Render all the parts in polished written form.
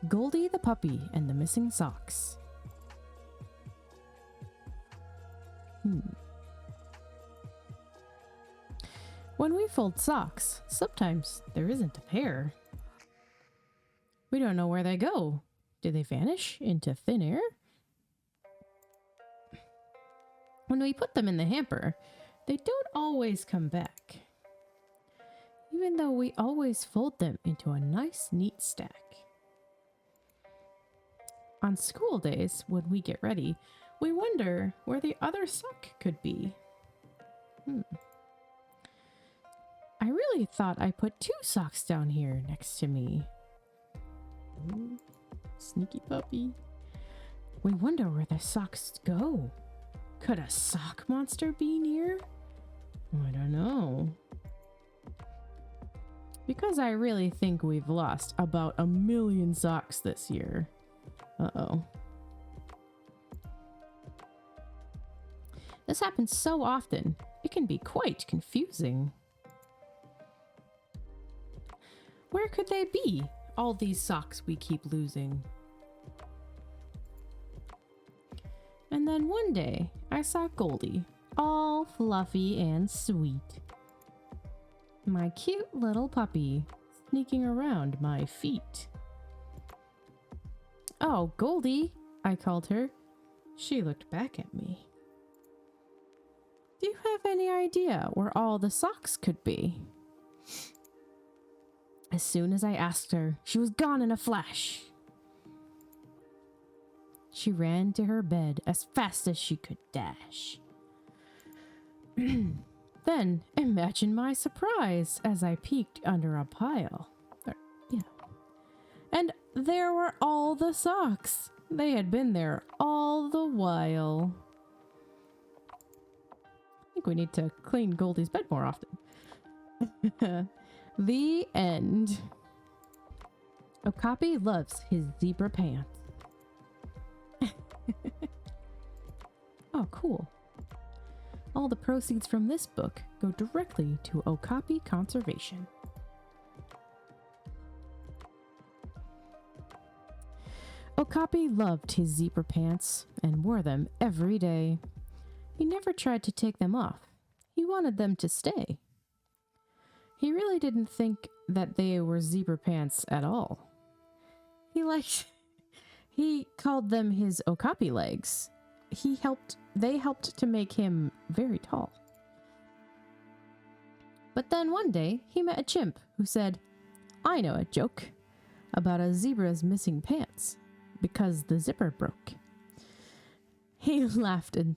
Goldie the Puppy and the Missing Socks. When we fold socks, sometimes there isn't a pair. We don't know where they go. Do they vanish into thin air? When we put them in the hamper, they don't always come back, even though we always fold them into a nice, neat stack. On school days, when we get ready, we wonder where the other sock could be. I really thought I put 2 socks down here next to me. Ooh, sneaky puppy. We wonder where the socks go. Could a sock monster be near? I don't know. Because I really think we've lost about 1 million socks this year. Uh-oh. This happens so often, it can be quite confusing. Where could they be, all these socks we keep losing? And then one day, I saw Goldie, all fluffy and sweet. My cute little puppy, sneaking around my feet. "Oh, Goldie," I called her. She looked back at me. "Do you have any idea where all the socks could be?" As soon as I asked her, she was gone in a flash. She ran to her bed as fast as she could dash. Then imagine my surprise as I peeked under a pile. And there were all the socks. They had been there all the while. I think we need to clean Goldie's bed more often. The end. Okapi loves his zebra pants. Oh, cool. All the proceeds from this book go directly to Okapi conservation. Okapi loved his zebra pants and wore them every day. He never tried to take them off. He wanted them to stay. He really didn't think that they were zebra pants at all. He called them his Okapi legs. They helped to make him very tall. But then one day he met a chimp who said, "I know a joke about a zebra's missing pants because the zipper broke." He laughed and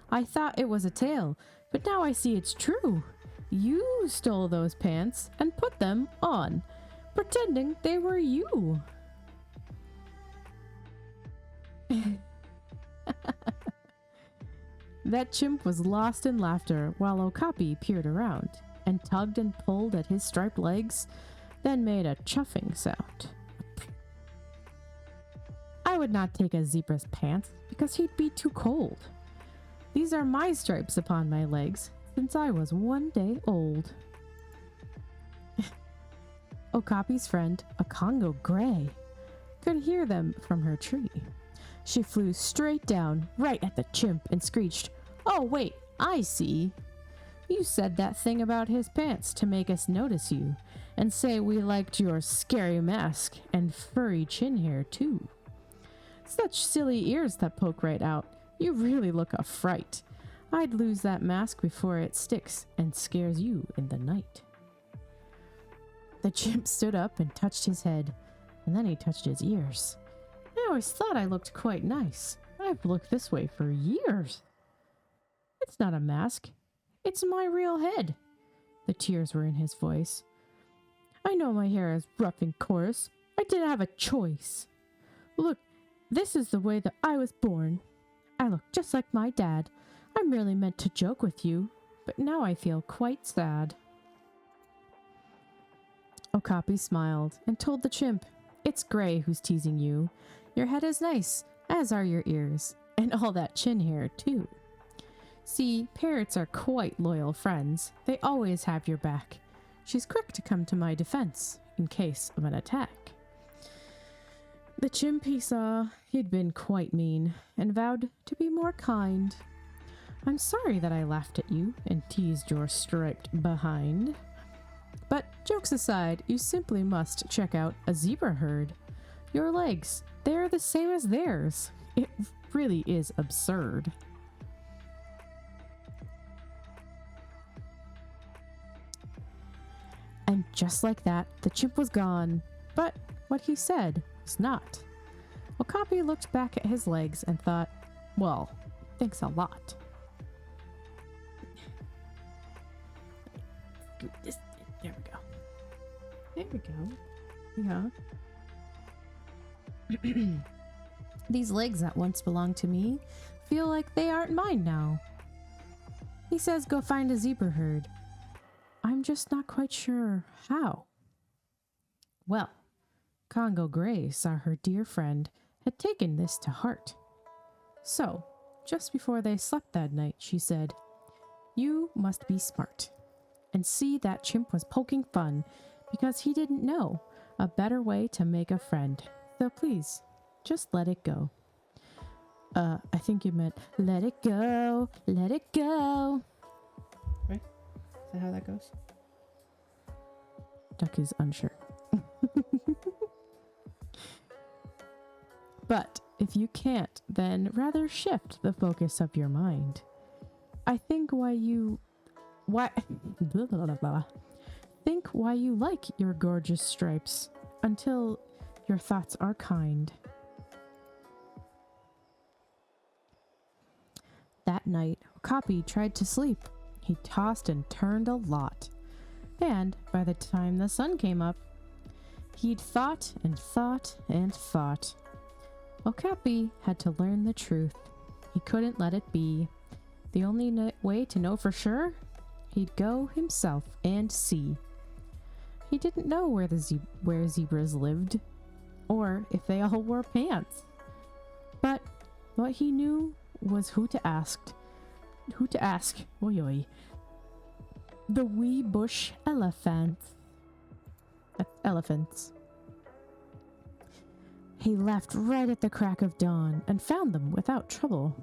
I thought it was a tale, but now I see it's true. You stole those pants and put them on, pretending they were you. That chimp was lost in laughter while Okapi peered around and tugged and pulled at his striped legs, then made a chuffing sound. I would not take a zebra's pants because he'd be too cold. These are my stripes upon my legs since I was 1 day old. Okapi's friend, a Congo gray, could hear them from her tree. She flew straight down, right at the chimp, and screeched, "Oh wait, I see. You said that thing about his pants to make us notice you, and say we liked your scary mask and furry chin hair too. Such silly ears that poke right out. You really look a fright. I'd lose that mask before it sticks and scares you in the night." The chimp stood up and touched his head, and then he touched his ears. "I always thought I looked quite nice. I've looked this way for years. It's not a mask. It's my real head." The tears were in his voice. "I know my hair is rough and coarse. I didn't have a choice. Look, this is the way that I was born. I look just like my dad. I merely meant to joke with you, but now I feel quite sad." Okapi smiled and told the chimp, "It's Gray who's teasing you. Your head is nice, as are your ears, and all that chin hair too. See, parrots are quite loyal friends. They always have your back. She's quick to come to my defense in case of an attack." The chimp he saw he'd been quite mean and vowed to be more kind. I'm sorry that I laughed at you and teased your striped behind. But jokes aside, you simply must check out a zebra herd. Your legs, they're the same as theirs. It really is absurd. And just like that, the chimp was gone. But what he said was not. Okapi looked back at his legs and thought, well, thanks a lot. There we go. There we go. Yeah. These legs that once belonged to me feel like they aren't mine now. He says go find a zebra herd. I'm just not quite sure how. Well, Congo Gray saw her dear friend had taken this to heart. So, just before they slept that night, she said, "You must be smart and see that chimp was poking fun because he didn't know a better way to make a friend. So please, just let it go." I think you meant let it go, let it go. Right? Is that how that goes? Duck is unsure. But if you can't, then rather shift the focus of your mind. I think think why you like your gorgeous stripes until your thoughts are kind. That night, Okapi tried to sleep. He tossed and turned a lot. And by the time the sun came up, he'd thought and thought and thought. Okapi had to learn the truth. He couldn't let it be. The only way to know for sure, he'd go himself and see. He didn't know where zebras lived, or if they all wore pants. But what he knew was who to ask. Oi oi. The wee bush elephants. He left right at the crack of dawn and found them without trouble.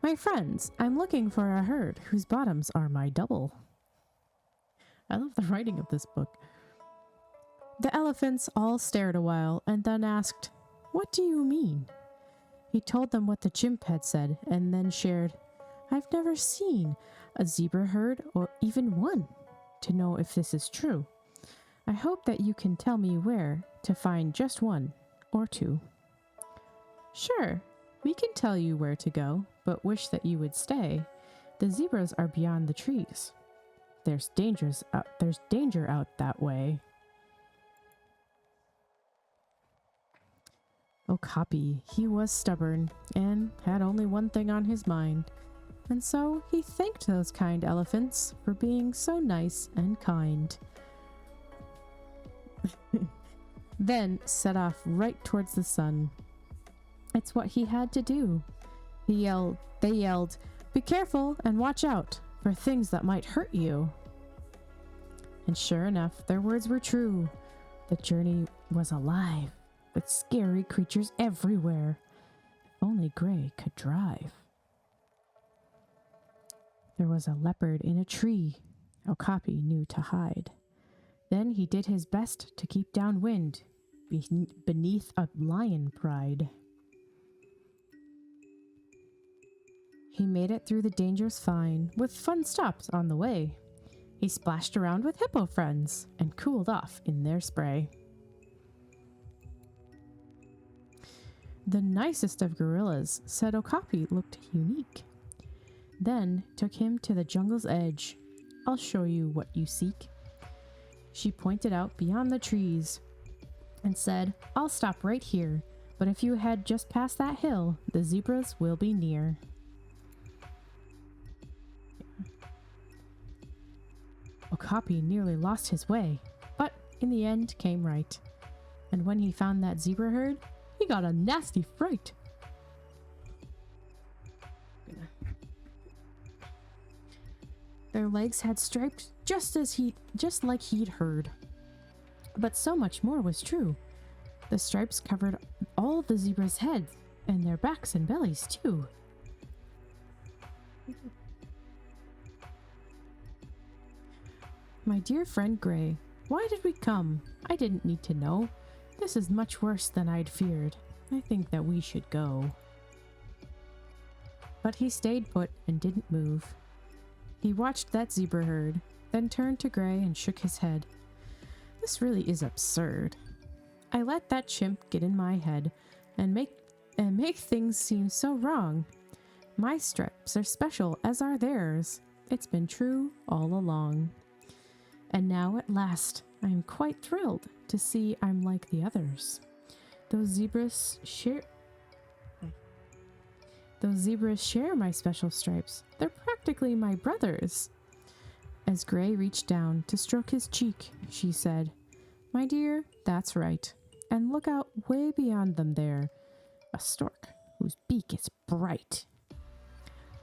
"My friends, I'm looking for a herd whose bottoms are my double." I love the writing of this book. The elephants all stared a while and then asked, "What do you mean?" He told them what the chimp had said and then shared, "I've never seen a zebra herd or even one to know if this is true. I hope that you can tell me where to find just one or two." "Sure, we can tell you where to go, but wish that you would stay. The zebras are beyond the trees. There's danger out that way." Okapi, he was stubborn and had only one thing on his mind, and so he thanked those kind elephants for being so nice and kind. Then set off right towards the sun. It's what he had to do. They yelled, "Be careful and watch out for things that might hurt you." And sure enough, their words were true. The journey was alive, with scary creatures everywhere. If only Gray could drive. There was a leopard in a tree. Okapi knew to hide. Then he did his best to keep downwind beneath a lion pride. He made it through the dangers fine, with fun stops on the way. He splashed around with hippo friends and cooled off in their spray. The nicest of gorillas said Okapi looked unique. Then took him to the jungle's edge. "I'll show you what you seek." She pointed out beyond the trees and said, "I'll stop right here, but if you head just past that hill, the zebras will be near." Okapi nearly lost his way, but in the end came right. And when he found that zebra herd, he got a nasty fright. Their legs had stripes just like he'd heard. But so much more was true. The stripes covered all the zebras' heads and their backs and bellies too. My dear friend Gray, why did we come? I didn't need to know. This is much worse than I'd feared. I think that we should go. But he stayed put and didn't move. He watched that zebra herd, then turned to Gray and shook his head. This really is absurd. I let that chimp get in my head and make things seem so wrong. My stripes are special, as are theirs. It's been true all along. And now at last, I am quite thrilled to see I'm like the others. Those zebras share my special stripes. They're practically my brothers. As Gray reached down to stroke his cheek, she said, "My dear, that's right. And look out way beyond them there. A stork whose beak is bright.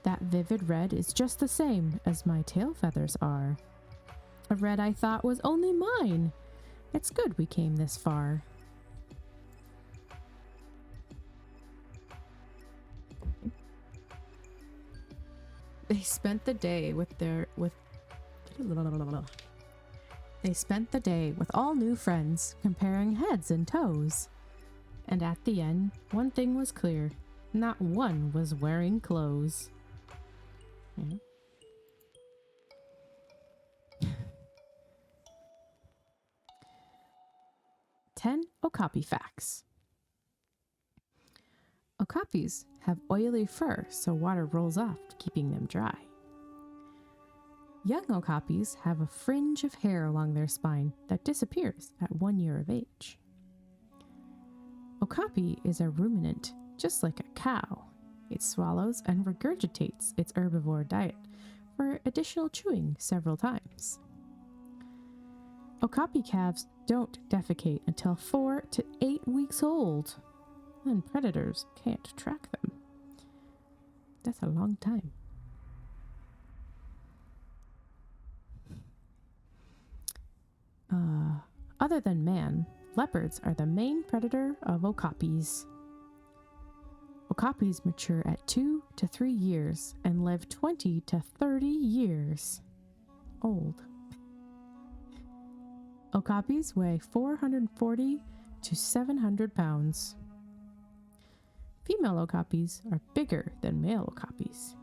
That vivid red is just the same as my tail feathers are. A red I thought was only mine. It's good we came this far." They spent the day with all new friends, comparing heads and toes. And at the end, one thing was clear. Not one was wearing clothes. Yeah. 10 Okapi facts. Okapis have oily fur, so water rolls off, keeping them dry. Young okapis have a fringe of hair along their spine that disappears at 1 year of age. Okapi is a ruminant, just like a cow. It swallows and regurgitates its herbivore diet for additional chewing several times. Okapi calves don't defecate until 4 to 8 weeks old. And predators can't track them. That's a long time. Other than man, leopards are the main predator of okapis. Okapis mature at 2 to 3 years and live 20 to 30 years old. Okapis weigh 440 to 700 pounds. Female okapis are bigger than male okapis.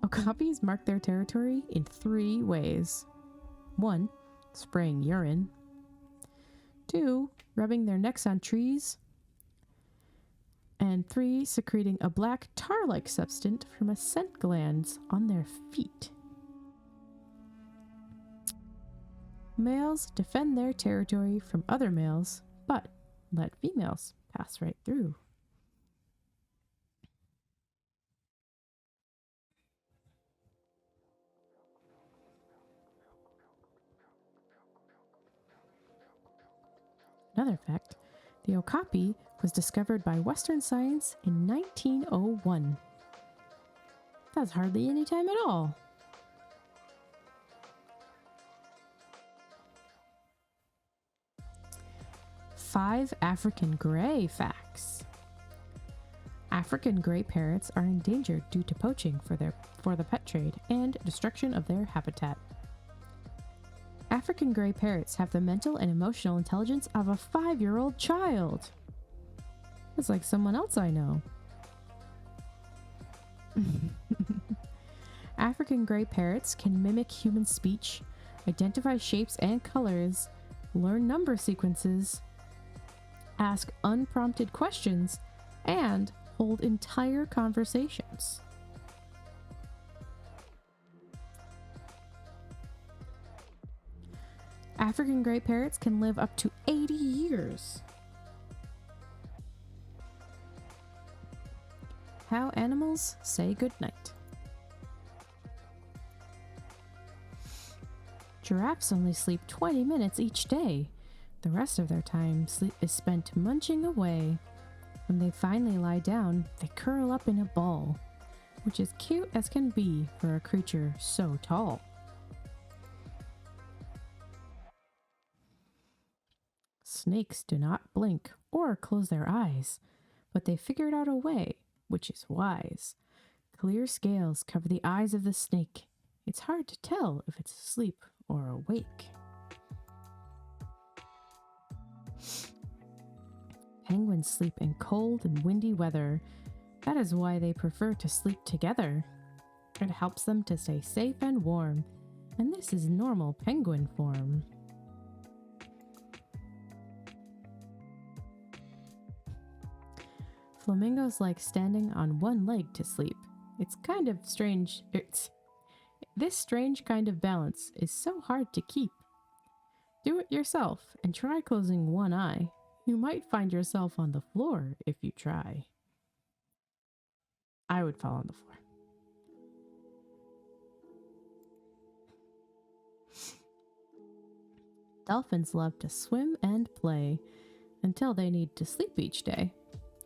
Okapis mark their territory in 3 ways. 1. Spraying urine. 2. Rubbing their necks on trees. And 3. Secreting a black tar-like substance from a scent glands on their feet. Males defend their territory from other males, but let females pass right through. Another fact, the okapi was discovered by Western science in 1901. That's hardly any time at all. Five African gray facts. African gray parrots are endangered due to poaching for the pet trade and destruction of their habitat. African gray parrots have the mental and emotional intelligence of a 5-year-old child. It's like someone else I know. African gray parrots can mimic human speech, identify shapes and colors, learn number sequences, ask unprompted questions, and hold entire conversations. African gray parrots can live up to 80 years. How animals say goodnight. Giraffes only sleep 20 minutes each day. The rest of their time is spent munching away. When they finally lie down, they curl up in a ball, which is cute as can be for a creature so tall. snakes do not blink or close their eyes, but they figured out a way, which is wise. Clear scales cover the eyes of the snake. It's hard to tell if it's asleep or awake. Penguins sleep in cold and windy weather. That is why they prefer to sleep together. It helps them to stay safe and warm, and this is normal penguin form. Flamingos like standing on one leg to sleep. It's kind of strange. This strange kind of balance is so hard to keep. Do it yourself and try closing one eye. You might find yourself on the floor if you try. I would fall on the floor. Dolphins love to swim and play until they need to sleep each day.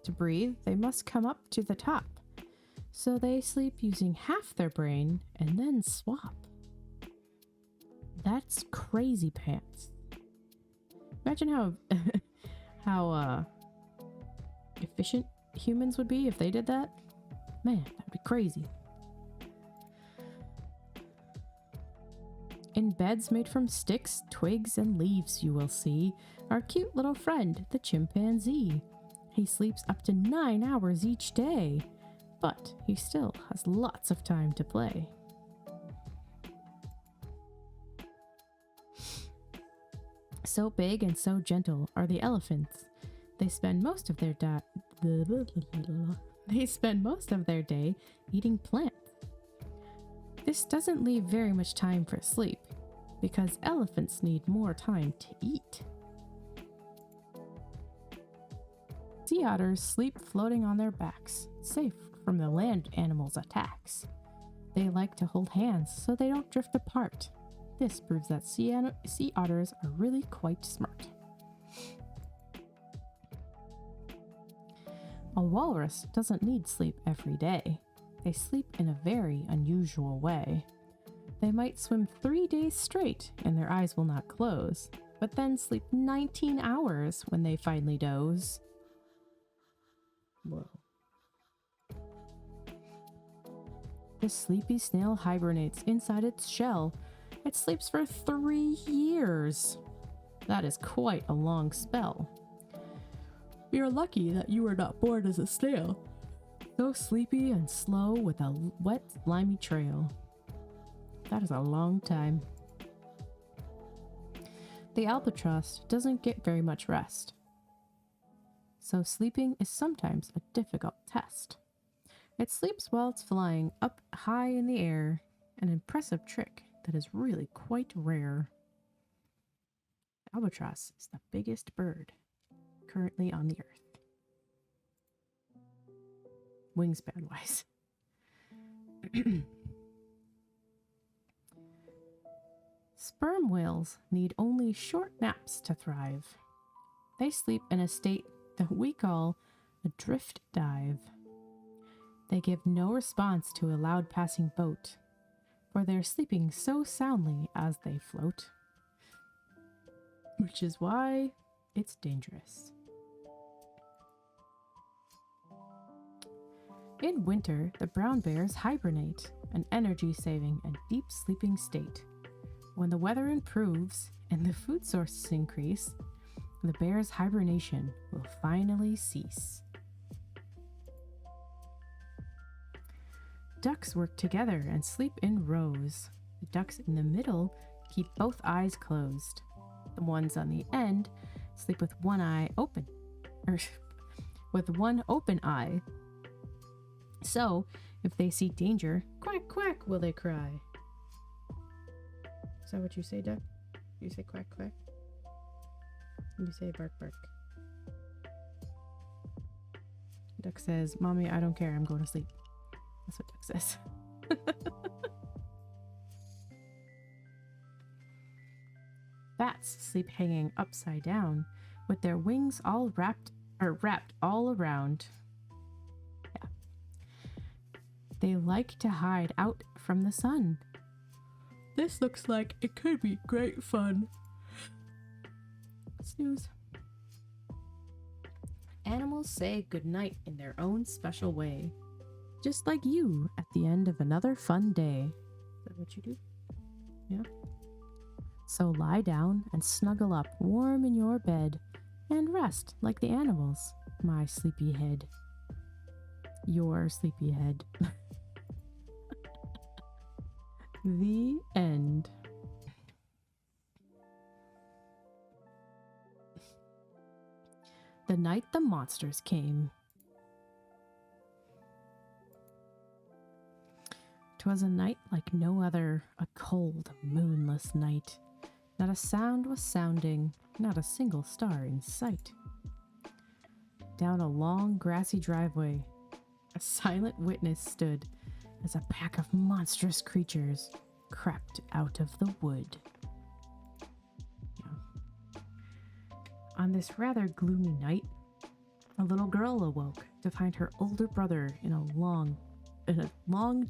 To breathe, they must come up to the top. So they sleep using half their brain and then swap. That's crazy pants. Imagine how efficient humans would be if they did that. Man, that'd be crazy. In beds made from sticks, twigs, and leaves, you will see our cute little friend, the chimpanzee. He sleeps up to 9 hours each day, but he still has lots of time to play. So big and so gentle are the elephants. They spend most of their day eating plants. This doesn't leave very much time for sleep, because elephants need more time to eat. Sea otters sleep floating on their backs, safe from the land animals' attacks. They like to hold hands so they don't drift apart. This proves that sea otters are really quite smart. A walrus doesn't need sleep every day. They sleep in a very unusual way. They might swim 3 days straight and their eyes will not close, but then sleep 19 hours when they finally doze. Whoa. The sleepy snail hibernates inside its shell. It sleeps for 3 years. That is quite a long spell. You're lucky that you were not born as a snail. So sleepy and slow with a wet, slimy trail. That is a long time. The albatross doesn't get very much rest. So sleeping is sometimes a difficult test. It sleeps while it's flying up high in the air, an impressive trick that is really quite rare. Albatross is the biggest bird currently on the earth. Wingspan wise. Sperm whales need only short naps to thrive. They sleep in a state that we call a drift dive. They give no response to a loud passing boat, for they're sleeping so soundly as they float. Which is why it's dangerous. In winter, the brown bears hibernate, an energy-saving and deep-sleeping state. When the weather improves and the food sources increase, the bears' hibernation will finally cease. Ducks work together and sleep in rows. The ducks in the middle keep both eyes closed. The ones on the end sleep with one eye open, or with one open eye. So, if they see danger, quack, quack, will they cry. Is that what you say, duck? You say quack, quack? You say bark, bark. Duck says, Mommy, I don't care, I'm going to sleep. That's what Duck says. Bats sleep hanging upside down, with their wings all wrapped all around. Yeah. They like to hide out from the sun. This looks like it could be great fun. Snooze. animals say goodnight in their own special way. Just like you at the end of another fun day. Is that what you do? Yeah. So lie down and snuggle up warm in your bed and rest like the animals, my sleepyhead. Your sleepyhead. The end. The night the monsters came. 'Twas a night like no other, a cold, moonless night. Not a sound was sounding, not a single star in sight. Down a long, grassy driveway, a silent witness stood as a pack of monstrous creatures crept out of the wood. Yeah. On this rather gloomy night, a little girl awoke to find her older brother in a long,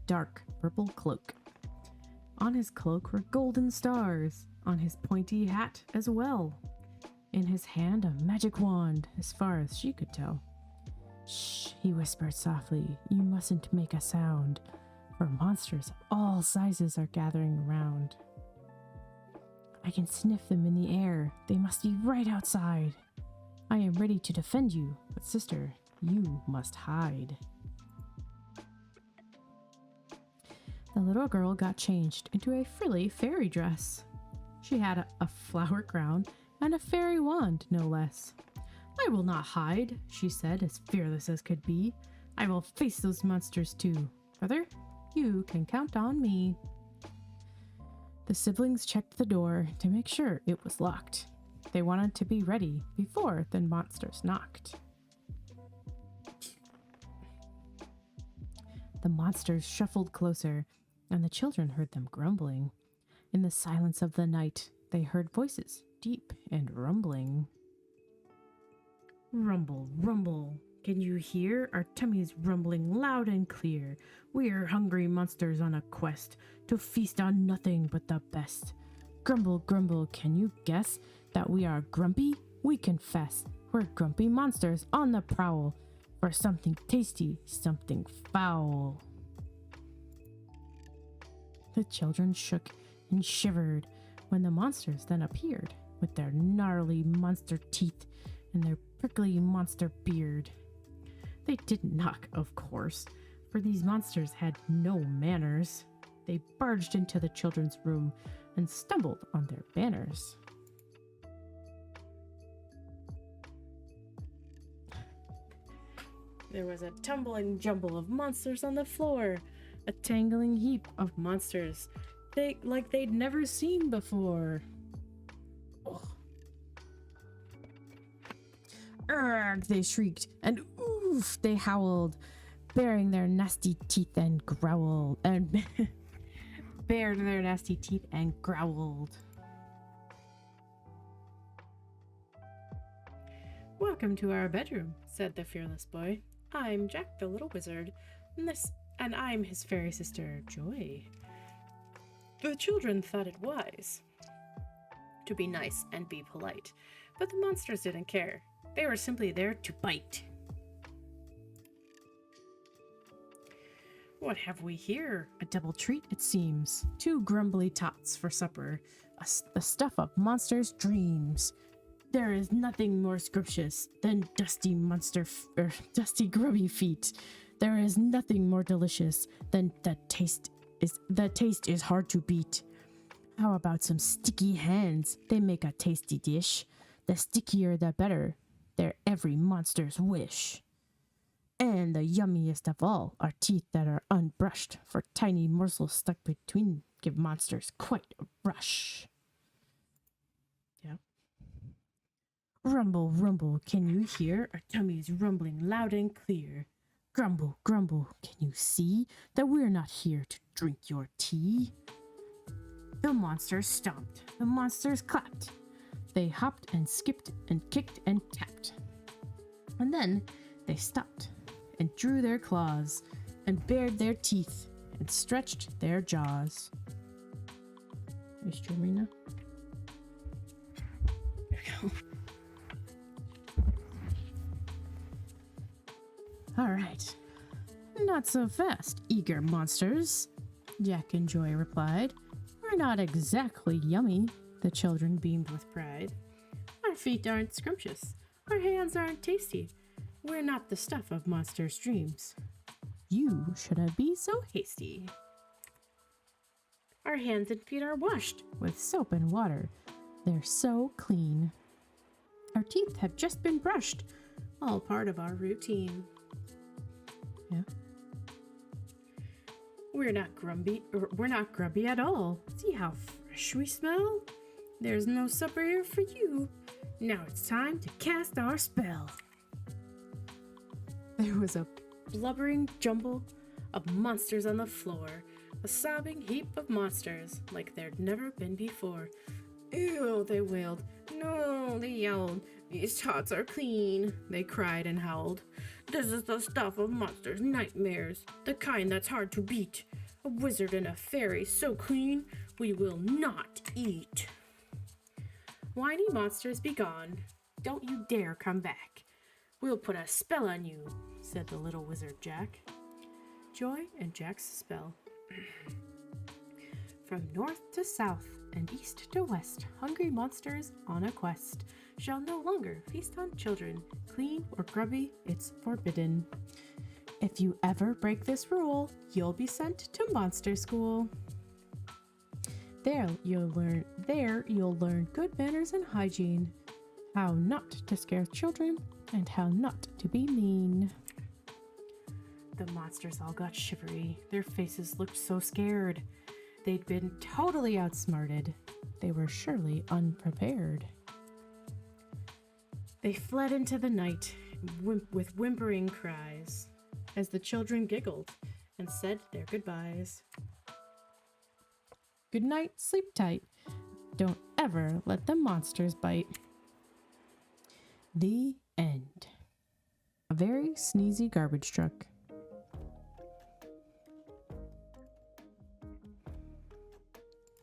dark purple cloak. On his cloak were golden stars, on his pointy hat as well. In his hand a magic wand, as far as she could tell. Shh, he whispered softly, you mustn't make a sound, for monsters of all sizes are gathering around. I can sniff them in the air, they must be right outside. I am ready to defend you, but sister, you must hide. The little girl got changed into a frilly fairy dress. She had a flower crown and a fairy wand, no less. I will not hide, she said, as fearless as could be. I will face those monsters too. Brother, you can count on me. The siblings checked the door to make sure it was locked. They wanted to be ready before the monsters knocked. The monsters shuffled closer, and the children heard them grumbling. In the silence of the night, they heard voices, deep and rumbling. Rumble, rumble, can you hear? Our tummies rumbling loud and clear. We're hungry monsters on a quest to feast on nothing but the best. Grumble, grumble, can you guess that we are grumpy? We confess, we're grumpy monsters on the prowl for something tasty, something foul. The children shook and shivered when the monsters then appeared with their gnarly monster teeth and their prickly monster beard. They didn't knock, of course, for these monsters had no manners. They barged into the children's room and stumbled on their banners. There was a tumbling jumble of monsters on the floor, a tangling heap of monsters they'd never seen before. Oh. Urgh, they shrieked, and oof, they howled, baring their nasty teeth and growled, and bared their nasty teeth and growled. Welcome to our bedroom, said the fearless boy. I'm Jack the Little Wizard, and I'm his fairy sister, Joy. The children thought it wise to be nice and be polite, but the monsters didn't care. They were simply there to bite. What have we here? A double treat, it seems. 2 grumbly tots for supper, the stuff of monsters' dreams. There is nothing more scrumptious than dusty grubby feet. There is nothing more delicious than the taste is hard to beat. How about some sticky hands? They make a tasty dish. The stickier the better. They're every monster's wish. And the yummiest of all are teeth that are unbrushed, for tiny morsels stuck between give monsters quite a rush. Yeah. Rumble, rumble, can you hear? Our tummies rumbling loud and clear. Grumble, grumble, can you see that we're not here to drink your tea? The monsters stomped, the monsters clapped. They hopped and skipped and kicked and tapped. And then they stopped and drew their claws and bared their teeth and stretched their jaws. Are you streaming now? There we go. All right. Not so fast, eager monsters, Jack and Joy replied. We're not exactly yummy, the children beamed with pride. Our feet aren't scrumptious. Our hands aren't tasty. We're not the stuff of monsters' dreams. You shouldn't be so hasty. Our hands and feet are washed with soap and water. They're so clean. Our teeth have just been brushed, all part of our routine. Yeah. We're not grubby at all. See how fresh we smell? There's no supper here for you. Now it's time to cast our spell. There was a blubbering jumble of monsters on the floor. A sobbing heap of monsters like there'd never been before. Ew, they wailed. No, they yelled. These tots are clean, they cried and howled. This is the stuff of monsters' nightmares, the kind that's hard to beat. A wizard and a fairy so clean, we will not eat. Whiny monsters, be gone. Don't you dare come back. We'll put a spell on you, said the little wizard Jack. Joy and Jack's spell. From north to south and east to west, hungry monsters on a quest shall no longer feast on children. Clean or grubby, it's forbidden. If you ever break this rule, you'll be sent to monster school. There you'll learn good manners and hygiene, how not to scare children, and how not to be mean. The monsters all got shivery. Their faces looked so scared. They'd been totally outsmarted. They were surely unprepared. They fled into the night with whimpering cries as the children giggled and said their goodbyes. Good night, sleep tight. Don't ever let the monsters bite. The end. A very sneezy garbage truck.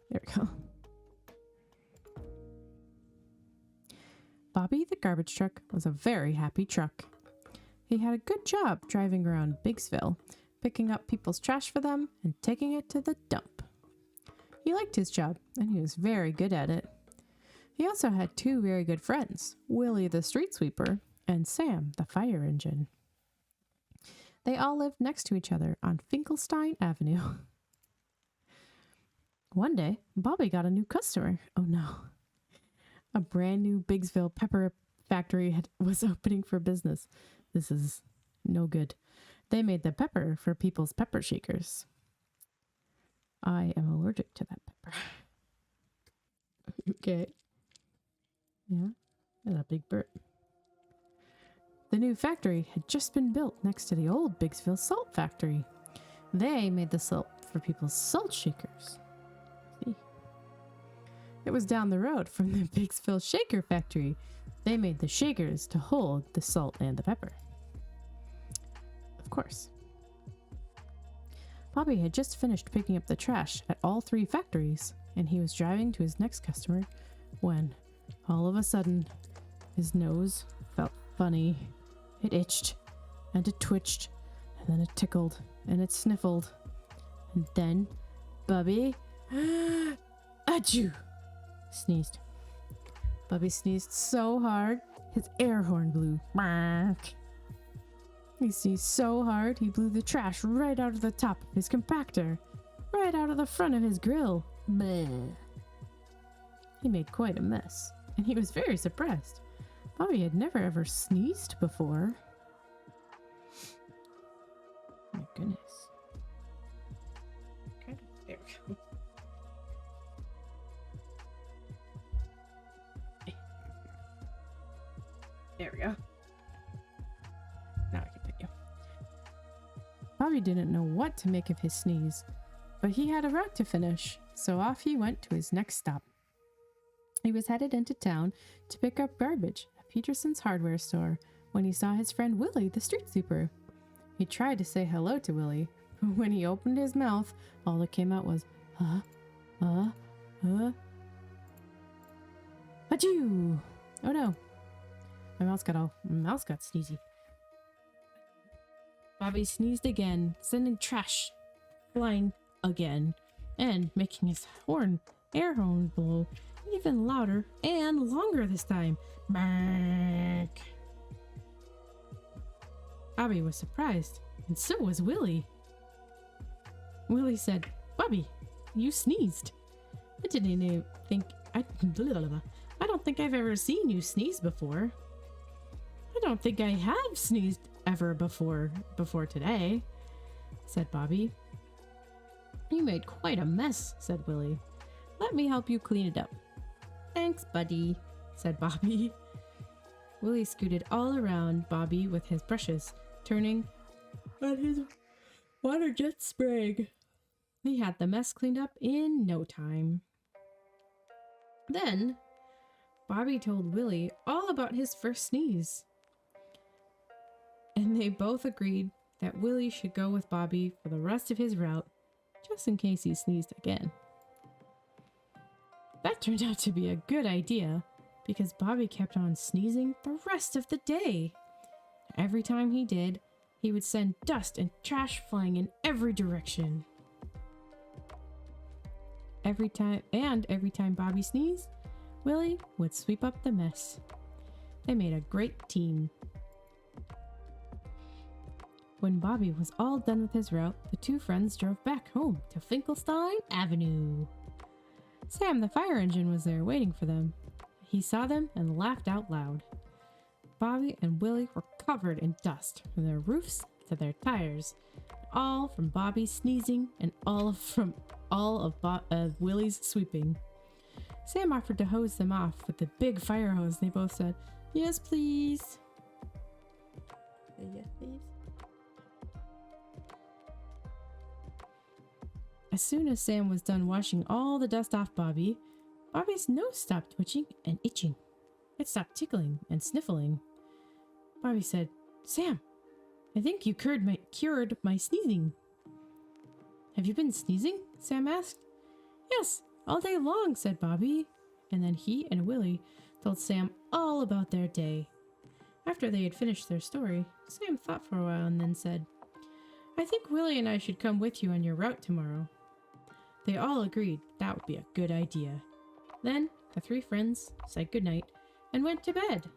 There we go. Bobby the garbage truck was a very happy truck. He had a good job driving around Bigsville, picking up people's trash for them and taking it to the dump. He liked his job, and he was very good at it. He also had two very good friends, Willie the street sweeper and Sam the fire engine. They all lived next to each other on Finkelstein Avenue. One day, Bobby got a new customer. Oh no. A brand new Bigsville pepper factory was opening for business. This is no good. They made the pepper for people's pepper shakers. I am allergic to that pepper. Okay. Yeah, that's a big burp. The new factory had just been built next to the old Bigsville salt factory. They made the salt for people's salt shakers. See? It was down the road from the Bigsville shaker factory. They made the shakers to hold the salt and the pepper. Of course. Bobby had just finished picking up the trash at all three factories, and he was driving to his next customer when, all of a sudden, his nose felt funny. It itched, and it twitched, and then it tickled, and it sniffled. And then, Bobby, achoo, sneezed. Bobby sneezed so hard, his air horn blew. He sneezed so hard, he blew the trash right out of the top of his compactor, right out of the front of his grill. Bleh. He made quite a mess, and he was very surprised. Bobby had never ever sneezed before. My goodness. Okay, there we go. There we go. Now I can pick you. Bobby didn't know what to make of his sneeze, but he had a route to finish, so off he went to his next stop. He was headed into town to pick up garbage at Peterson's hardware store when he saw his friend Willie, the street sweeper. He tried to say hello to Willie, but when he opened his mouth, all that came out was, achoo! Oh no. My mouse got sneezy. Bobby sneezed again, sending trash flying again, and making his air horn blow even louder and longer this time. Bark! Bobby was surprised, and so was Willie. Willie said, "Bobby, you sneezed. I don't think I've ever seen you sneeze before. I don't think I have sneezed ever before today," said Bobby. "You made quite a mess," said Willie. "Let me help you clean it up." "Thanks, buddy," said Bobby. Willie scooted all around Bobby with his brushes, turning on his water jet spraying. He had the mess cleaned up in no time. Then Bobby told Willie all about his first sneeze, and they both agreed that Willie should go with Bobby for the rest of his route, just in case he sneezed again. That turned out to be a good idea, because Bobby kept on sneezing the rest of the day. Every time he did, he would send dust and trash flying in every direction. Every time Bobby sneezed, Willie would sweep up the mess. They made a great team. When Bobby was all done with his route, the two friends drove back home to Finkelstein Avenue. Sam the fire engine was there waiting for them. He saw them and laughed out loud. Bobby and Willie were covered in dust from their roofs to their tires, all from Bobby sneezing and all of Willie's sweeping. Sam offered to hose them off with the big fire hose. They both said, "Yes, please." Yes, please. As soon as Sam was done washing all the dust off Bobby, Bobby's nose stopped twitching and itching. It stopped tickling and sniffling. Bobby said, "Sam, I think you cured my sneezing." "Have you been sneezing?" Sam asked. "Yes, all day long," said Bobby. And then he and Willie told Sam all about their day. After they had finished their story, Sam thought for a while and then said, "I think Willie and I should come with you on your route tomorrow." They all agreed that would be a good idea. Then the three friends said goodnight and went to bed.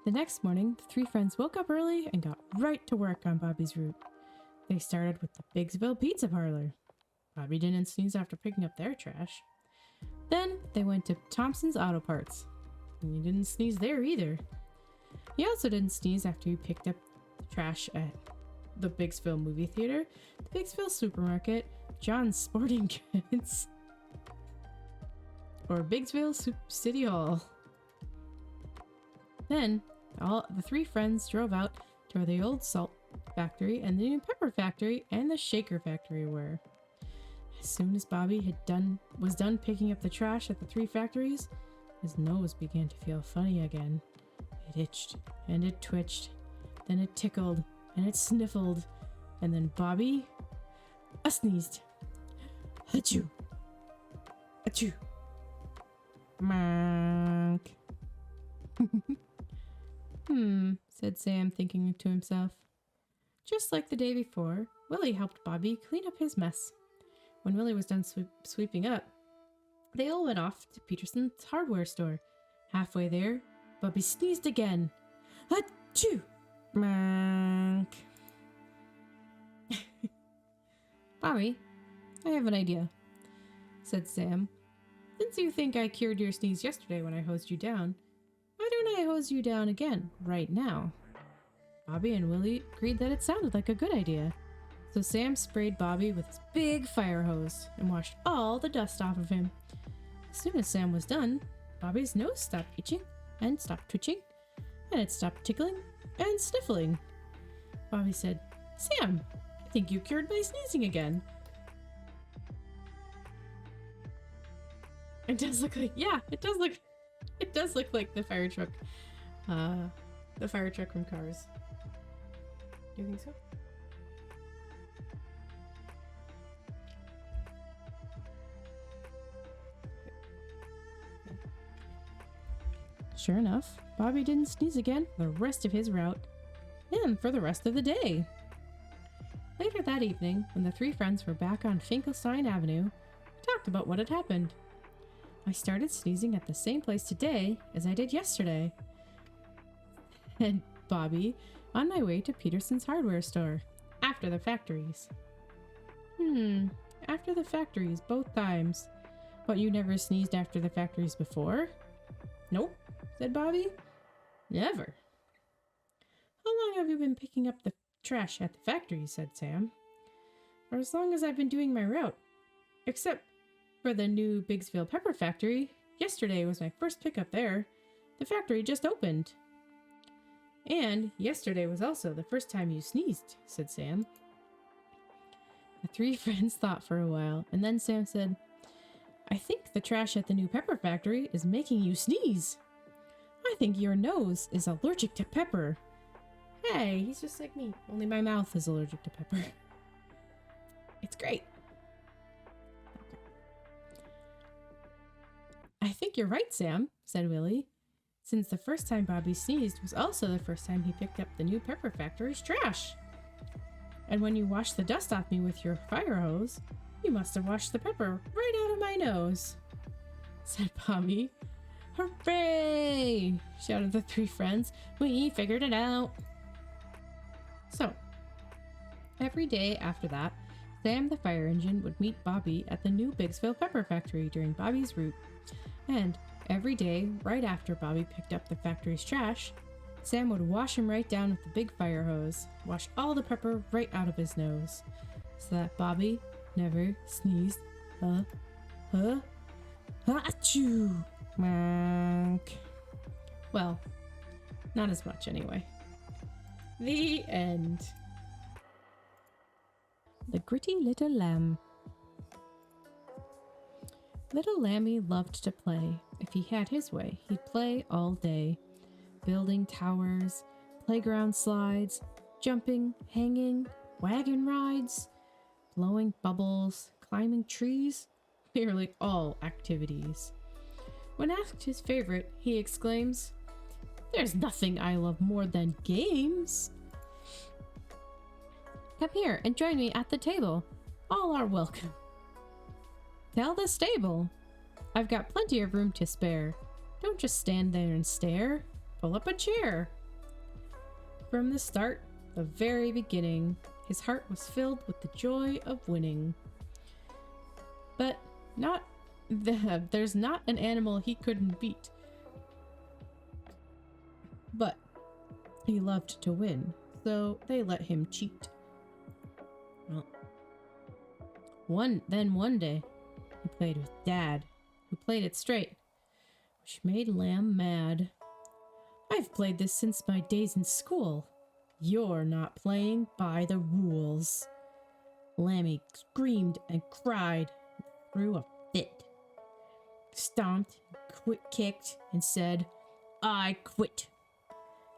The next morning, the three friends woke up early and got right to work on Bobby's route. They started with the Bigsville Pizza Parlor. Bobby didn't sneeze after picking up their trash. Then they went to Thompson's Auto Parts, and he didn't sneeze there either. He also didn't sneeze after he picked up the trash at the Bigsville Movie Theater, the Bigsville Supermarket, John's Sporting Goods, or Bigsville City Hall. Then the three friends drove out to where the old salt factory and the new pepper factory and the shaker factory were. As soon as Bobby was done picking up the trash at the three factories, his nose began to feel funny again. It itched and it twitched, then it tickled and it sniffled, and then Bobby sneezed. Achoo! Achoo! Monk. Said Sam, thinking to himself. Just like the day before, Willie helped Bobby clean up his mess. When Willie was done sweeping up, they all went off to Peterson's hardware store. Halfway there, Bobby sneezed again. Achoo! Monk. "Bobby, I have an idea," said Sam. "Since you think I cured your sneeze yesterday when I hosed you down, why don't I hose you down again right now?" Bobby and Willie agreed that it sounded like a good idea. So Sam sprayed Bobby with his big fire hose and washed all the dust off of him. As soon as Sam was done, Bobby's nose stopped itching and stopped twitching, and it stopped tickling and sniffling. Bobby said, "Sam, I think you cured my sneezing again." It does look like, yeah, it does look like the fire truck from Cars. Do you think so? Sure enough, Bobby didn't sneeze again the rest of his route, and for the rest of the day. Later that evening, when the three friends were back on Finkelstein Avenue, we talked about what had happened. I started sneezing at the same place today as I did yesterday, and Bobby, on my way to Peterson's hardware store, after the factories. After the factories, both times. But you never sneezed after the factories before? Nope, said Bobby. Never. How long have you been picking up the trash at the factory? Said Sam. For as long as I've been doing my route. Except for the new Bigsville Pepper Factory. Yesterday was my first pickup there. The factory just opened. And yesterday was also the first time you sneezed, said Sam. The three friends thought for a while, and then Sam said, I think the trash at the new pepper factory is making you sneeze. I think your nose is allergic to pepper. Hey, he's just like me, only my mouth is allergic to pepper. It's great. I think you're right, Sam, said Willie, since the first time Bobby sneezed was also the first time he picked up the new pepper factory's trash. And when you washed the dust off me with your fire hose, you must have washed the pepper right out of my nose, said Bobby. Hooray! Shouted the three friends. We figured it out. So, every day after that, Sam the fire engine would meet Bobby at the new Bigsville Pepper Factory during Bobby's route. And every day, right after Bobby picked up the factory's trash, Sam would wash him right down with the big fire hose, wash all the pepper right out of his nose, so that Bobby never sneezed. Achoo! Monk. Well, not as much anyway. The end. The Gritty Little Lamb. Little Lammy loved to play. If he had his way, he'd play all day. Building towers, playground slides, jumping, hanging, wagon rides, blowing bubbles, climbing trees, nearly all activities. When asked his favorite, he exclaims, There's nothing I love more than games. Come here and join me at the table. All are welcome. Tell the stable. I've got plenty of room to spare. Don't just stand there and stare. Pull up a chair. From the start, the very beginning, his heart was filled with the joy of winning. But there's not an animal he couldn't beat. But he loved to win, so they let him cheat. Well, one day, he played with Dad, who played it straight, which made Lamb mad. I've played this since my days in school. You're not playing by the rules. Lammy screamed and cried and threw a fit. Stomped, kicked, and said, I quit.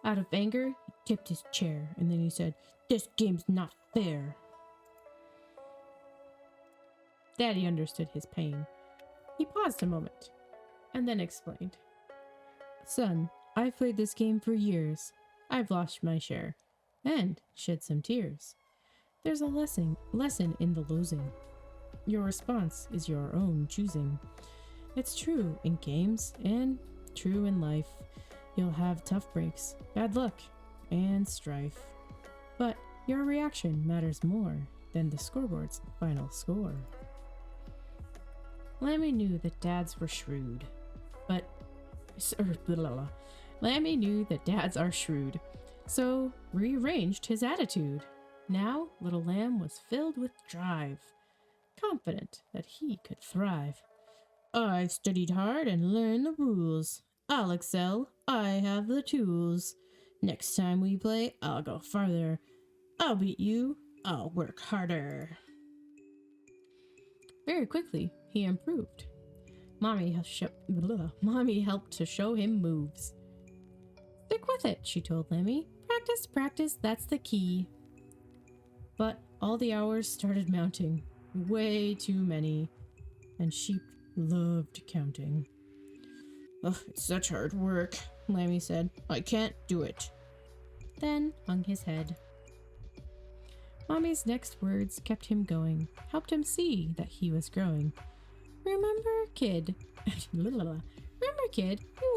Out of anger, he tipped his chair, and then he said, This game's not fair. Daddy understood his pain. He paused a moment, and then explained. Son, I've played this game for years. I've lost my share, and shed some tears. There's a lesson in the losing. Your response is your own choosing. It's true in games, and true in life. You'll have tough breaks, bad luck, and strife. But your reaction matters more than the scoreboard's final score. Lammy knew that dads were shrewd, Lammy knew that dads are shrewd, so rearranged his attitude. Now, little Lamb was filled with drive, confident that he could thrive. I've studied hard and learned the rules. I'll excel, I have the tools. Next time we play, I'll go farther. I'll beat you, I'll work harder. Very quickly, he improved. Mommy helped to show him moves. Stick with it, she told Lemmy. Practice, practice, that's the key. But all the hours started mounting. Way too many. And sheep loved counting. Ugh, it's such hard work, Lammy said. I can't do it. Then hung his head. Mommy's next words kept him going, helped him see that he was growing. Remember, kid, you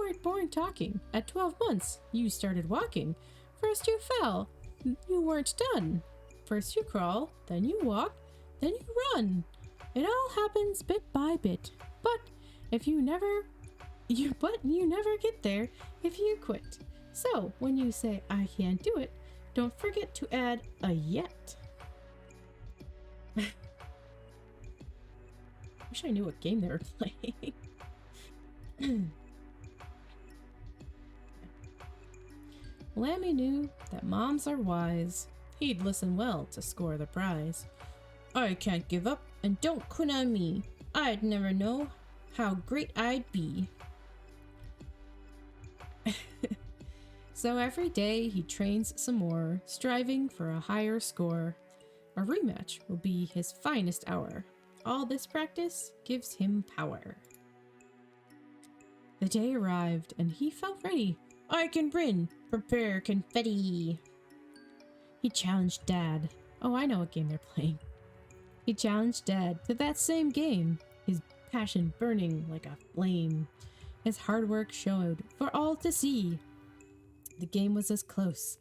weren't born talking. At 12 months, you started walking. First you fell, you weren't done. First you crawl, then you walk, then you run. It all happens bit by bit. But you never get there if you quit. So when you say I can't do it, don't forget to add a yet. Wish I knew what game they were playing. Lammy knew that moms are wise. He'd listen well to score the prize. I can't give up, and don't quit on me. I'd never know how great I'd be. So every day he trains some more, striving for a higher score. A rematch will be his finest hour. All this practice gives him power. The day arrived, and he felt ready. I can win! Prepare confetti! He challenged Dad. Oh, I know what game they're playing. He challenged Dad to that same game, his passion burning like a flame. His hard work showed for all to see. The game was as close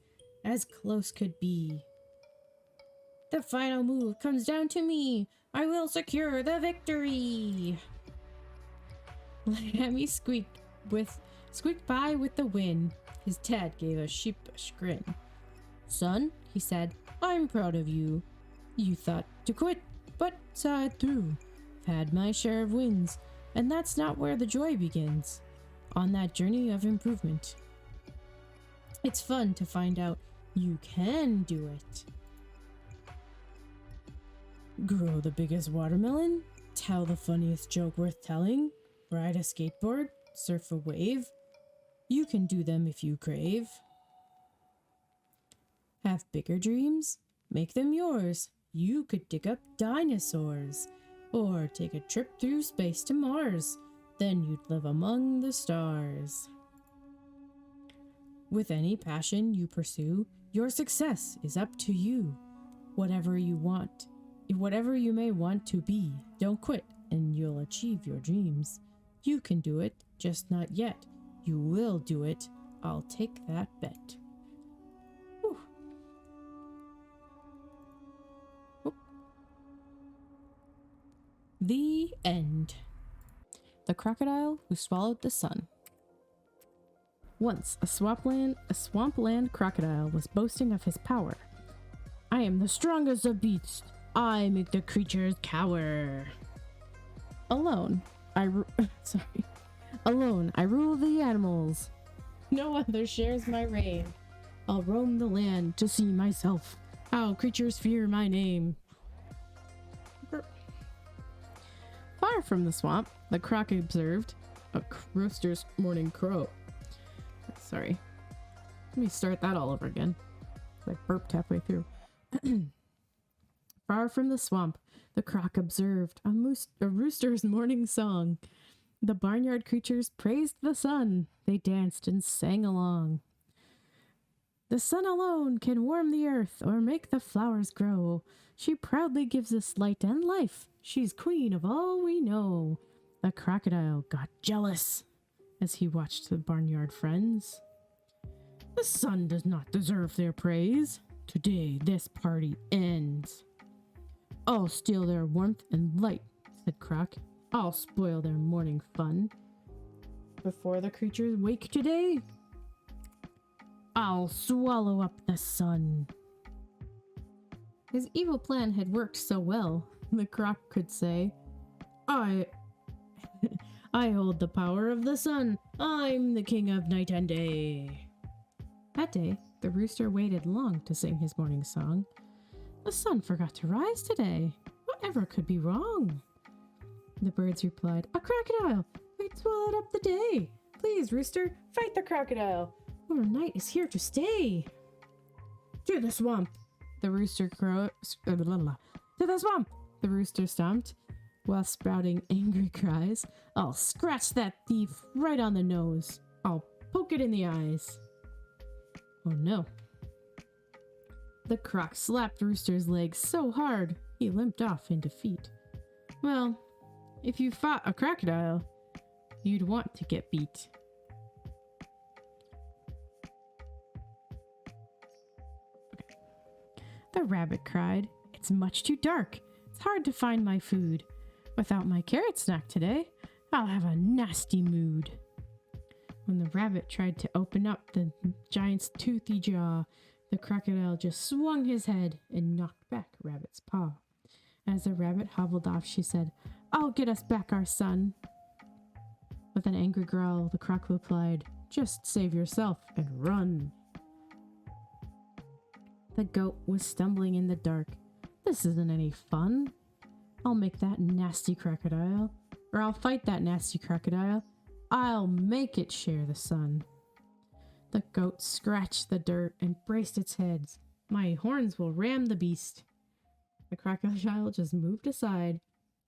could be. The final move comes down to me. I will secure the victory. Lammy squeaked by with the win. His dad gave a sheepish grin. Son, he said, I'm proud of you. You thought to quit, but saw it through. I've had my share of wins, and that's not where the joy begins. On that journey of improvement. It's fun to find out you can do it. Grow the biggest watermelon? Tell the funniest joke worth telling? Ride a skateboard? Surf a wave? You can do them if you crave. Have bigger dreams? Make them yours. You could dig up dinosaurs. Or take a trip through space to Mars. Then you'd live among the stars. With any passion you pursue, your success is up to you. Whatever you may want to be, don't quit and you'll achieve your dreams. You can do it, just not yet. You will do it. I'll take that bet. Whew. Whoop. The end. The crocodile who swallowed the sun. Once, a swampland crocodile was boasting of his power. I am the strongest of beasts. I make the creatures cower. Alone, I rule the animals. No other shares my reign. I'll roam the land to see myself. How creatures fear my name. Far from the swamp, the croc observed a rooster's morning crow. Sorry. Let me start that all over again. I burped halfway through. Far from the swamp, the croc observed a rooster's morning song. The barnyard creatures praised the sun. They danced and sang along. The sun alone can warm the earth or make the flowers grow. She proudly gives us light and life. She's queen of all we know. The crocodile got jealous as he watched the barnyard friends. The sun does not deserve their praise. Today this party ends. I'll steal their warmth and light, said Croc. I'll spoil their morning fun. Before the creatures wake today, I'll swallow up the sun. His evil plan had worked so well, the croc could say, I hold the power of the sun. I'm the king of night and day. That day, the rooster waited long to sing his morning song. The sun forgot to rise today. Whatever could be wrong? The birds replied, a crocodile. It swallowed up the day. Please, rooster, fight the crocodile. Our night is here to stay. To the swamp. The rooster stomped. while spouting angry cries. I'll scratch that thief right on the nose. I'll poke it in the eyes. Oh no. The croc slapped Rooster's legs so hard, he limped off in defeat. Well, if you fought a crocodile, you'd want to get beat. Okay. The rabbit cried, "It's much too dark. It's hard to find my food. Without my carrot snack today, I'll have a nasty mood." When the rabbit tried to open up the giant's toothy jaw, the crocodile just swung his head and knocked back Rabbit's paw. As the rabbit hobbled off, she said, "I'll get us back our son." With an angry growl, the croc replied, "Just save yourself and run." The goat was stumbling in the dark. "This isn't any fun. I'll make that nasty crocodile, or I'll fight that nasty crocodile. I'll make it share the sun." The goat scratched the dirt and braced its head. "My horns will ram the beast." The crocodile just moved aside.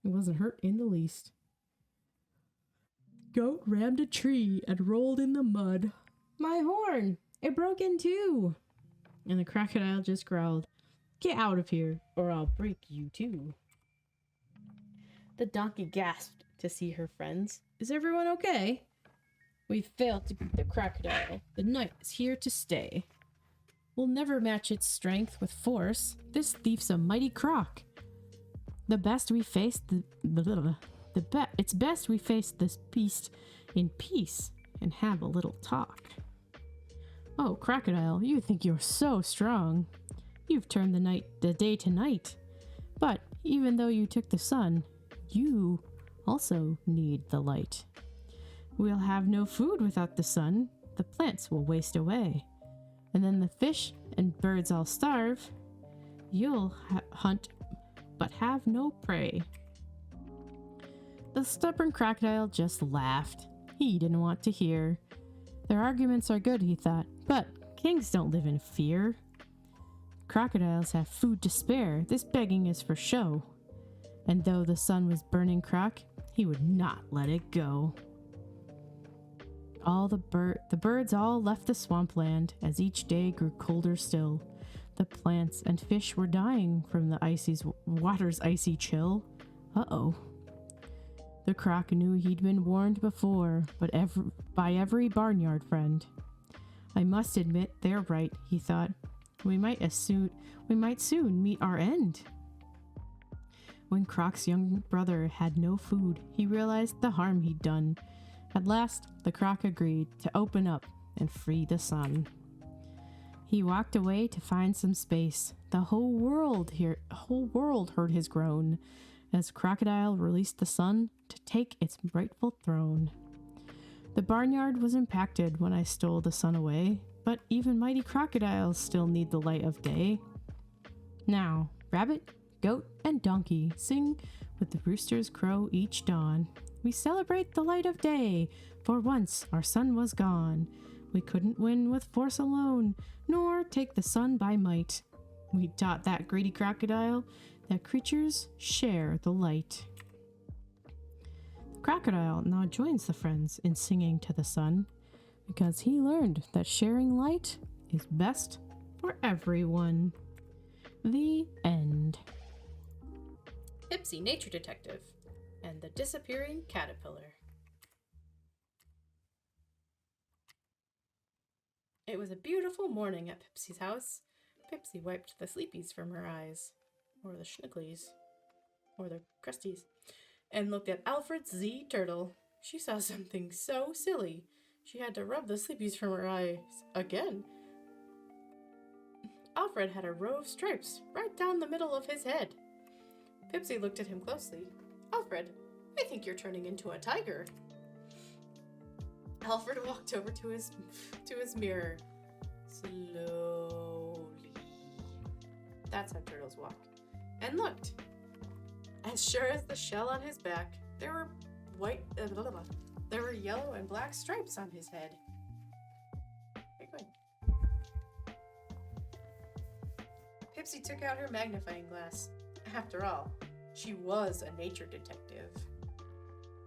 It wasn't hurt in the least. The goat rammed a tree and rolled in the mud. "My horn! It broke in two!" And the crocodile just growled, "Get out of here, or I'll break you too." The donkey gasped to see her friends. "Is everyone okay?" "We failed to beat the crocodile. The night is here to stay. We'll never match its strength with force. This thief's a mighty croc. It's best we face this beast in peace and have a little talk." "Oh, crocodile, you think you're so strong. You've turned the day to night. But even though you took the sun, you also need the light. We'll have no food without the sun. The plants will waste away. And then the fish and birds all starve. You'll hunt but have no prey." The stubborn crocodile just laughed. He didn't want to hear. Their arguments are good, he thought, but kings don't live in fear. Crocodiles have food to spare. This begging is for show. And though the sun was burning Croc, he would not let it go. The birds all left the swampland as each day grew colder still. The plants and fish were dying from the water's icy chill. Uh-oh. The croc knew he'd been warned before, but by every barnyard friend. "I must admit they're right," he thought. We might soon meet our end." When Croc's young brother had no food, he realized the harm he'd done. At last, the croc agreed to open up and free the sun. He walked away to find some space. The whole world heard his groan as Crocodile released the sun to take its rightful throne. "The barnyard was impacted when I stole the sun away, but even mighty crocodiles still need the light of day. Now, rabbit, goat, and donkey sing with the rooster's crow each dawn. We celebrate the light of day, for once our sun was gone. We couldn't win with force alone, nor take the sun by might. We taught that greedy crocodile that creatures share the light." The crocodile now joins the friends in singing to the sun, because he learned that sharing light is best for everyone. The end. Pipsy Nature Detective and the Disappearing Caterpillar. It was a beautiful morning at Pipsy's house. Pipsy wiped the sleepies from her eyes, or the schnicklies, or the crusties, and looked at Alfred's Z turtle. She saw something so silly, she had to rub the sleepies from her eyes again. Alfred had a row of stripes right down the middle of his head. Pipsy looked at him closely. "Alfred, I think you're turning into a tiger." Alfred walked over to his mirror. Slowly. That's how turtles walk. And looked. As sure as the shell on his back, there were yellow and black stripes on his head. Pipsy took out her magnifying glass. After all, She was a nature detective.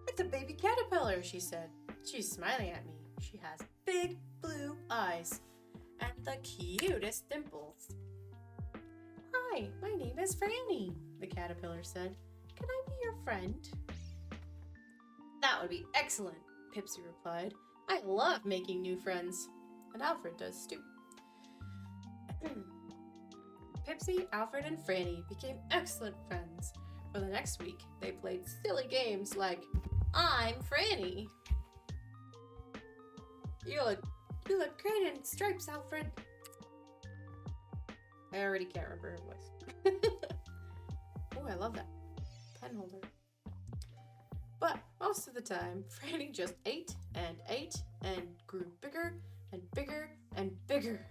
It's a baby caterpillar, she said. She's smiling at me. She has big blue eyes and the cutest dimples. Hi, my name is Franny, the caterpillar said. Can I be your friend? That would be excellent, Pipsy replied. I love making new friends. And Alfred does too. Pipsy, Alfred, and Franny became excellent friends. For the next week, they played silly games like, I'm Franny. You look great in stripes, Alfred. I already can't remember her voice. Oh, I love that pen holder. But most of the time, Franny just ate and grew bigger and bigger and bigger.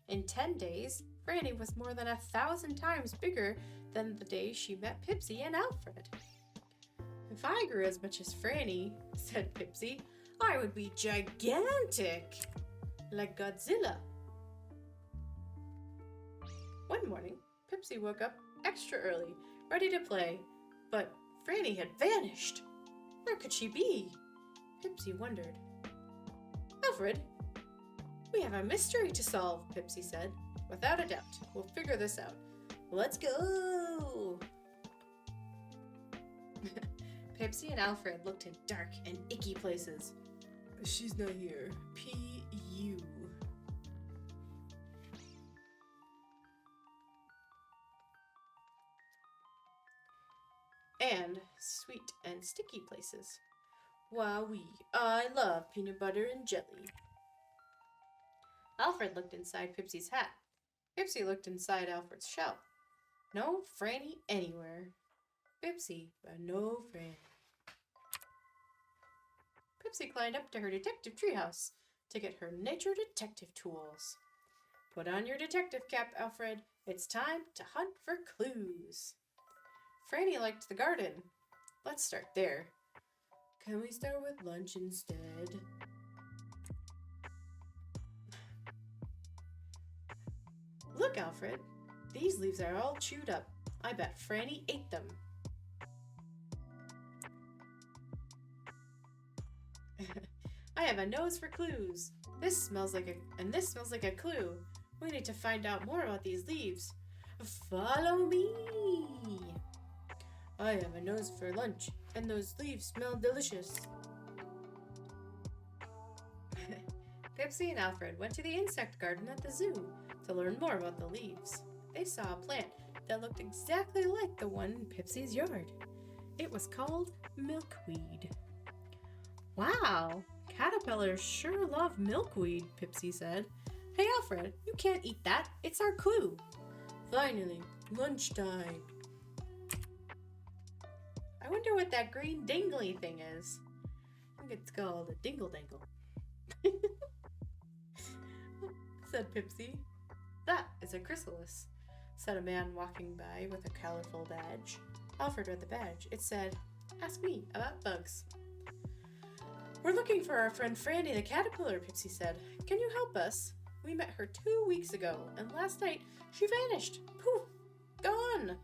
In 10 days, Franny was more than 1,000 times bigger than the day she met Pipsy and Alfred. If I grew as much as Franny, said Pipsy, I would be gigantic, like Godzilla. One morning, Pipsy woke up extra early, ready to play, but Franny had vanished. Where could she be? Pipsy wondered. Alfred, we have a mystery to solve, Pipsy said. Without a doubt, we'll figure this out. Let's go! Pipsy and Alfred looked in dark and icky places. She's not here. P.U. And sweet and sticky places. Wowee, I love peanut butter and jelly. Alfred looked inside Pipsy's hat. Pipsy looked inside Alfred's shell. No Franny anywhere. Pipsy, but no Franny. Pipsy climbed up to her detective treehouse to get her nature detective tools. Put on your detective cap, Alfred. It's time to hunt for clues. Franny liked the garden. Let's start there. Can we start with lunch instead? Look, Alfred. These leaves are all chewed up. I bet Franny ate them. I have a nose for clues. This smells like a clue. We need to find out more about these leaves. Follow me. I have a nose for lunch, and those leaves smell delicious. Pipsy and Alfred went to the insect garden at the zoo to learn more about the leaves. They saw a plant that looked exactly like the one in Pipsy's yard. It was called milkweed. Wow, caterpillars sure love milkweed, Pipsy said. Hey Alfred, you can't eat that. It's our clue. Finally, lunchtime. I wonder what that green dingly thing is. I think it's called a dingle-dangle. Said Pipsy. That is a chrysalis, said a man walking by with a colorful badge. Alfred read the badge. It said, Ask me about bugs. We're looking for our friend Franny the caterpillar, Pipsy said. Can you help us? We met her 2 weeks ago, and last night she vanished. Poof! Gone!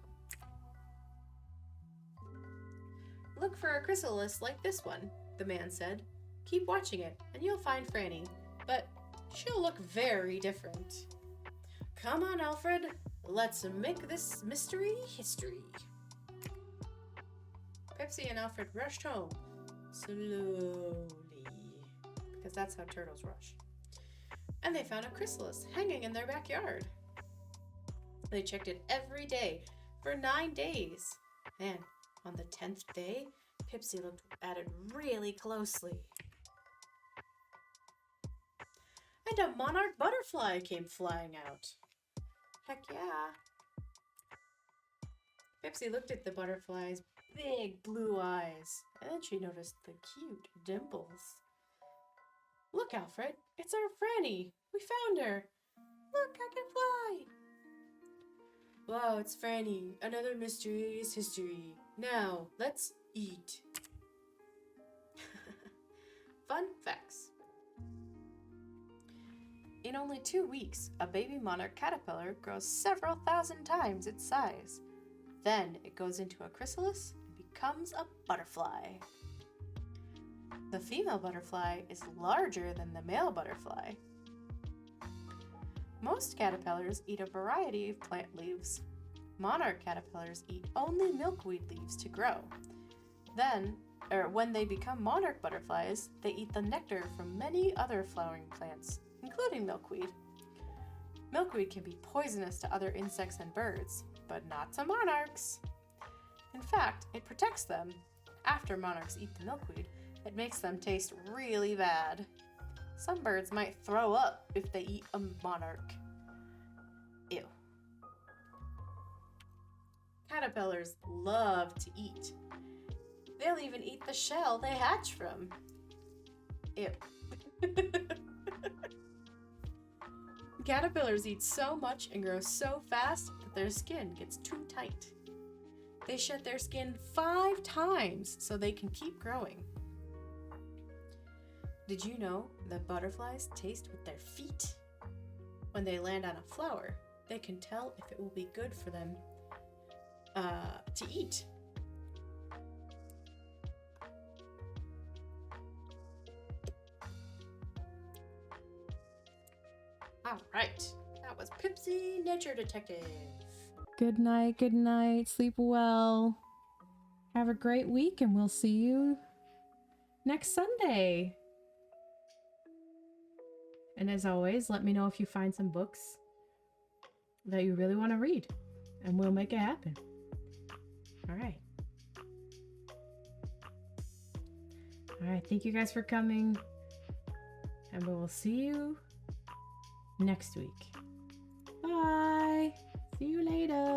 Look for a chrysalis like this one, the man said. Keep watching it, and you'll find Franny, but she'll look very different. Come on, Alfred. Let's make this mystery history. Pipsy and Alfred rushed home, slowly, because that's how turtles rush. And they found a chrysalis hanging in their backyard. They checked it every day for 9 days. And on the 10th day, Pipsy looked at it really closely. And a monarch butterfly came flying out. Heck yeah. Pipsy looked at the butterfly's big blue eyes, and then she noticed the cute dimples. Look, Alfred, it's our Franny. We found her. Look, I can fly. Wow, it's Franny. Another mysterious history. Now, let's eat. Fun facts. In only 2 weeks, a baby monarch caterpillar grows several thousand times its size. Then it goes into a chrysalis and becomes a butterfly. The female butterfly is larger than the male butterfly. Most caterpillars eat a variety of plant leaves. Monarch caterpillars eat only milkweed leaves to grow. When they become monarch butterflies, they eat the nectar from many other flowering plants, including milkweed. Milkweed can be poisonous to other insects and birds, but not to monarchs. In fact, it protects them. After monarchs eat the milkweed, it makes them taste really bad. Some birds might throw up if they eat a monarch. Ew. Caterpillars love to eat. They'll even eat the shell they hatch from. Ew. Caterpillars eat so much and grow so fast that their skin gets too tight. They shed their skin 5 times so they can keep growing. Did you know that butterflies taste with their feet? When they land on a flower, they can tell if it will be good for them to eat. All right, that was Pipsy Nature Detective. Good night, good night. Sleep well. Have a great week, and we'll see you next Sunday. And as always, let me know if you find some books that you really want to read, and we'll make it happen. All right. All right, thank you guys for coming, and we will see you next week. Bye. See you later.